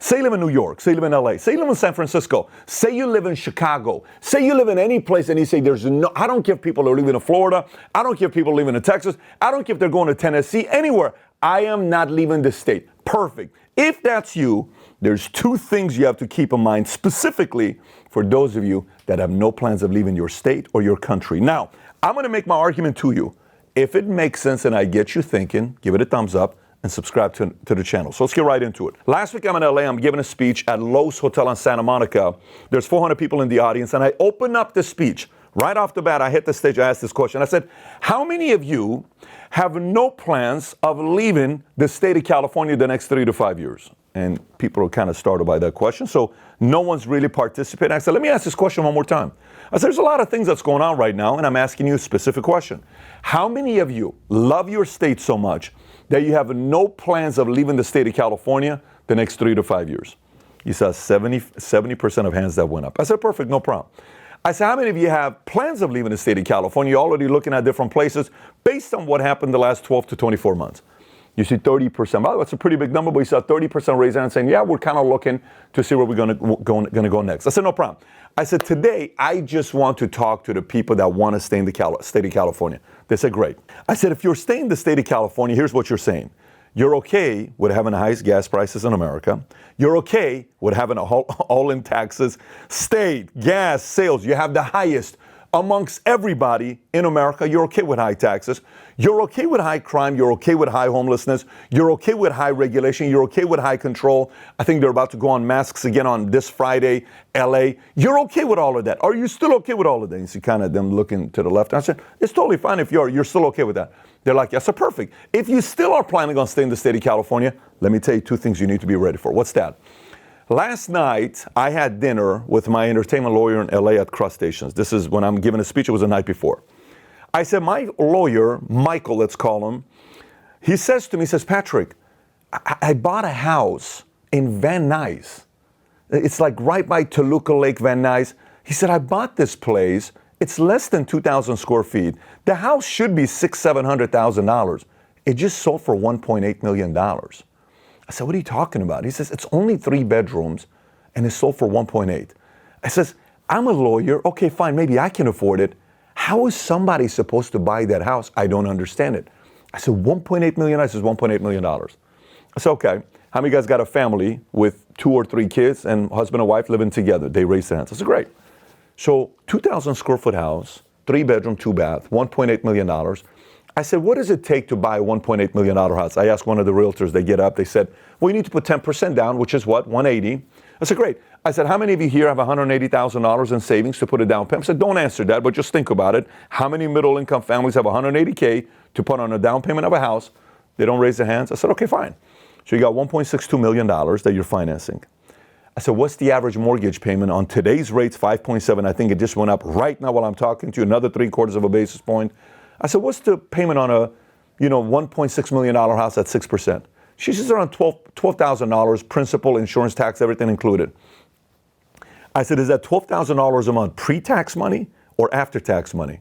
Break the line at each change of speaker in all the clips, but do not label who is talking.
Say you live in New York, say you live in LA, say you live in San Francisco, say you live in Chicago, say you live in any place and you say I don't care if people are living in Florida, I don't care if people are living in Texas, I don't care if they're going to Tennessee, anywhere. I am not leaving the state. Perfect. If that's you, there's two things you have to keep in mind specifically for those of you that have no plans of leaving your state or your country. Now, I'm going to make my argument to you. If it makes sense and I get you thinking, give it a thumbs up and subscribe to the channel. So let's get right into it. Last week I'm in LA. I'm giving a speech at Lowe's Hotel in Santa Monica. There's 400 people in the audience, and I open up the speech. Right off the bat, I hit the stage, I asked this question. I said, how many of you have no plans of leaving the state of California the next 3 to 5 years? And people are kind of startled by that question, so no one's really participating. I said, let me ask this question one more time. I said, there's a lot of things that's going on right now, and I'm asking you a specific question. How many of you love your state so much that you have no plans of leaving the state of California the next 3 to 5 years? You saw 70% of hands that went up. I said, perfect, no problem. I said, how many of you have plans of leaving the state of California? You're already looking at different places based on what happened the last 12 to 24 months. You see 30%. By the way, that's a pretty big number, but you saw 30% raise their hand saying, yeah, we're kind of looking to see where we're going to go next. I said, no problem. I said, today, I just want to talk to the people that want to stay in the state of California. They said, great. I said, if you're staying in the state of California, here's what you're saying. You're okay with having the highest gas prices in America. You're okay with having all-in taxes, state, gas, sales. You have the highest amongst everybody in America. You're okay with high taxes. You're okay with high crime. You're okay with high homelessness. You're okay with high regulation. You're okay with high control. I think they're about to go on masks again on this Friday, LA. You're okay with all of that. Are you still okay with all of that? You see kind of them looking to the left. I said, it's totally fine if you're still okay with that. They're like, yes, so perfect. If you still are planning on staying in the state of California, let me tell you two things you need to be ready for. What's that? Last night, I had dinner with my entertainment lawyer in LA at Cross Stations. This is when I'm giving a speech. It was the night before. I said, my lawyer, Michael, let's call him, he says to me, he says, Patrick, I bought a house in Van Nuys. It's like right by Toluca Lake, Van Nuys. He said, I bought this place. It's less than 2,000 square feet. The house should be $600,000-$700,000. It just sold for $1.8 million. I said, what are you talking about? He says, it's only 3 bedrooms and it sold for 1.8. I says, I'm a lawyer. Okay, fine, maybe I can afford it. How is somebody supposed to buy that house? I don't understand it. I said, 1.8 million? I says, $1.8 million. I said, okay, how many of you guys got a family with 2 or 3 kids and husband and wife living together? They raised their hands. I said, great. So 2,000 square foot house, 3 bedroom, 2 bath, $1.8 million. I said, what does it take to buy a $1.8 million house? I asked one of the realtors, they get up, they said, well, you need to put 10% down, which is what, 180. I said, great. I said, how many of you here have $180,000 in savings to put a down payment? I said, don't answer that, but just think about it. How many middle income families have $180K to put on a down payment of a house? They don't raise their hands. I said, okay, fine. So you got $1.62 million that you're financing. I said, what's the average mortgage payment on today's rates? 5.7. I think it just went up right now while I'm talking to you, another 3/4 of a basis point. I said, what's the payment on a, $1.6 million house at 6%? She says around $12,000, principal, insurance, tax, everything included. I said, is that $12,000 a month pre-tax money or after-tax money?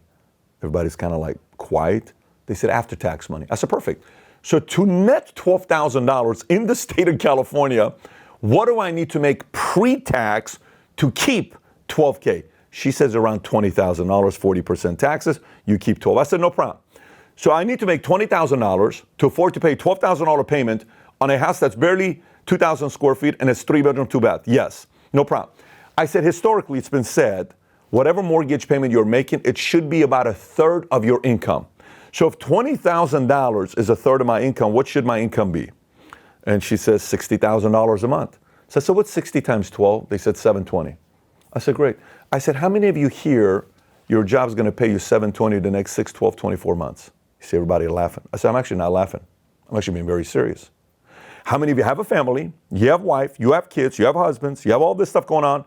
Everybody's kind of like quiet. They said after-tax money. I said, perfect. So to net $12,000 in the state of California, what do I need to make pre-tax to keep $12K? She says around $20,000, 40% taxes, you keep 12. I said, no problem. So I need to make $20,000 to afford to pay $12,000 payment on a house that's barely 2,000 square feet and it's 3 bedroom, 2 bath. Yes, no problem. I said, historically, it's been said, whatever mortgage payment you're making, it should be about 1/3 of your income. So if $20,000 is 1/3 of my income, what should my income be? And she says $60,000 a month. So what's 60 times 12? They said $720. I said, great. I said, how many of you here, your job's going to pay you $720 the next 6, 12, 24 months? You see everybody laughing. I said, I'm actually not laughing. I'm actually being very serious. How many of you have a family, you have wife, you have kids, you have husbands, you have all this stuff going on?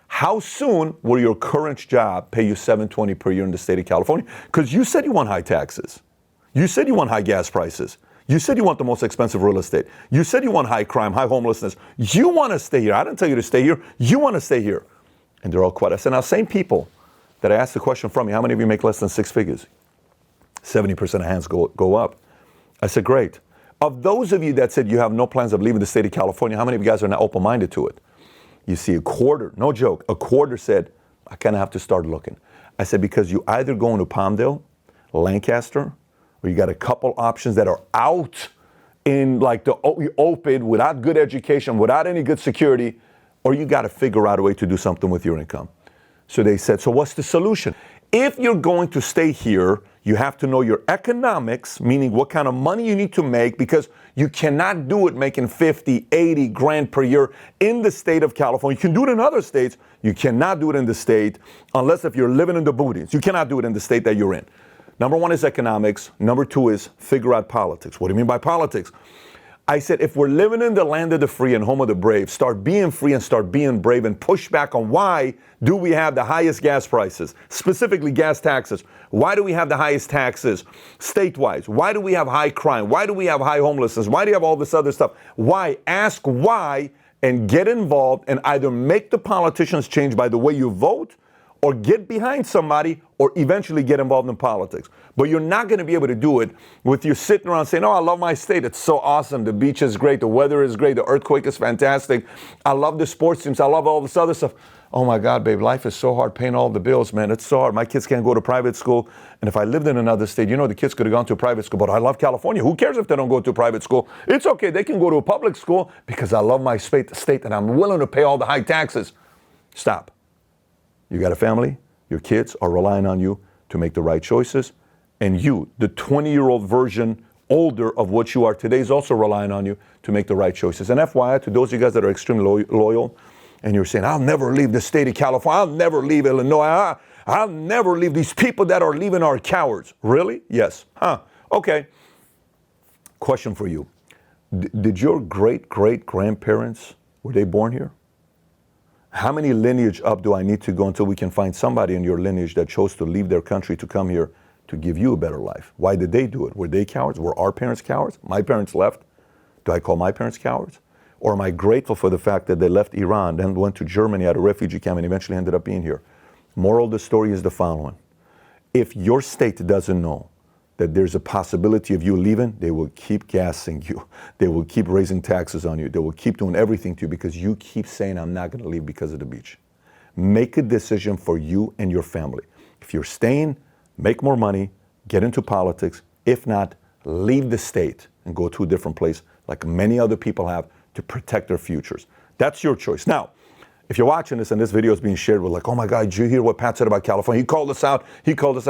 How soon will your current job pay you $720 per year in the state of California? Because you said you want high taxes. You said you want high gas prices. You said you want the most expensive real estate. You said you want high crime, high homelessness. You want to stay here. I didn't tell you to stay here. You want to stay here. And they're all quiet. I said, now, same people that I asked the question from me, how many of you make less than 6 figures? 70% of hands go up. I said, great. Of those of you that said you have no plans of leaving the state of California, how many of you guys are now open-minded to it? You see, a quarter, no joke, a quarter said, I kind of have to start looking. I said, because you either going to Palmdale, Lancaster, or you got a couple options that are out in like the open, without good education, without any good security, or you got to figure out a way to do something with your income. So they said, so what's the solution? If you're going to stay here, you have to know your economics, meaning what kind of money you need to make, because you cannot do it making 50, 80 grand per year in the state of California. You can do it in other states. You cannot do it in the state unless if you're living in the boonies. You cannot do it in the state that you're in. Number one is economics. Number two is figure out politics. What do you mean by politics? I said, if we're living in the land of the free and home of the brave, start being free and start being brave and push back on why do we have the highest gas prices, specifically gas taxes. Why do we have the highest taxes statewide? Why do we have high crime? Why do we have high homelessness? Why do you have all this other stuff? Why? Ask why and get involved and either make the politicians change by the way you vote or get behind somebody or eventually get involved in politics. But you're not going to be able to do it with you sitting around saying, oh, I love my state. It's so awesome. The beach is great. The weather is great. The earthquake is fantastic. I love the sports teams. I love all this other stuff. Oh, my God, babe, life is so hard paying all the bills, man. It's so hard. My kids can't go to private school. And if I lived in another state, the kids could have gone to a private school. But I love California. Who cares if they don't go to a private school? It's okay. They can go to a public school because I love my state and I'm willing to pay all the high taxes. Stop. You got a family. Your kids are relying on you to make the right choices. And you, the 20-year-old version older of what you are today, is also relying on you to make the right choices. And FYI, to those of you guys that are extremely loyal, and you're saying, I'll never leave the state of California, I'll never leave Illinois, I'll never leave these people that are leaving are cowards. Really? Yes. Okay. Question for you. Did your great-great-grandparents, were they born here? How many lineage up do I need to go until we can find somebody in your lineage that chose to leave their country to come here to give you a better life? Why did they do it? Were they cowards? Were our parents cowards? My parents left. Do I call my parents cowards? Or am I grateful for the fact that they left Iran, then went to Germany at a refugee camp and eventually ended up being here? Moral of the story is the following. If your state doesn't know that there's a possibility of you leaving, they will keep gassing you. They will keep raising taxes on you. They will keep doing everything to you because you keep saying, I'm not going to leave because of the beach. Make a decision for you and your family. If you're staying, make more money, get into politics. If not, leave the state and go to a different place like many other people have to protect their futures. That's your choice. Now, if you're watching this and this video is being shared with like, oh my God, did you hear what Pat said about California? He called us out.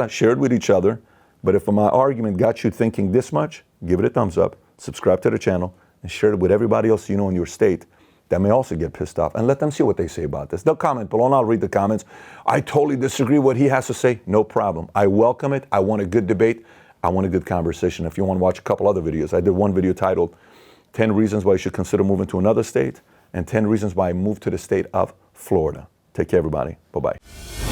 Share it with each other. But if my argument got you thinking this much, give it a thumbs up, subscribe to the channel, and share it with everybody else you know in your state that may also get pissed off, and let them see what they say about this. They'll comment below, and I'll read the comments. I totally disagree with what he has to say. No problem. I welcome it. I want a good debate. I want a good conversation. If you want to watch a couple other videos, I did one video titled 10 Reasons Why You Should Consider Moving to Another State, and 10 Reasons Why I Moved to the state of Florida. Take care, everybody. Bye-bye.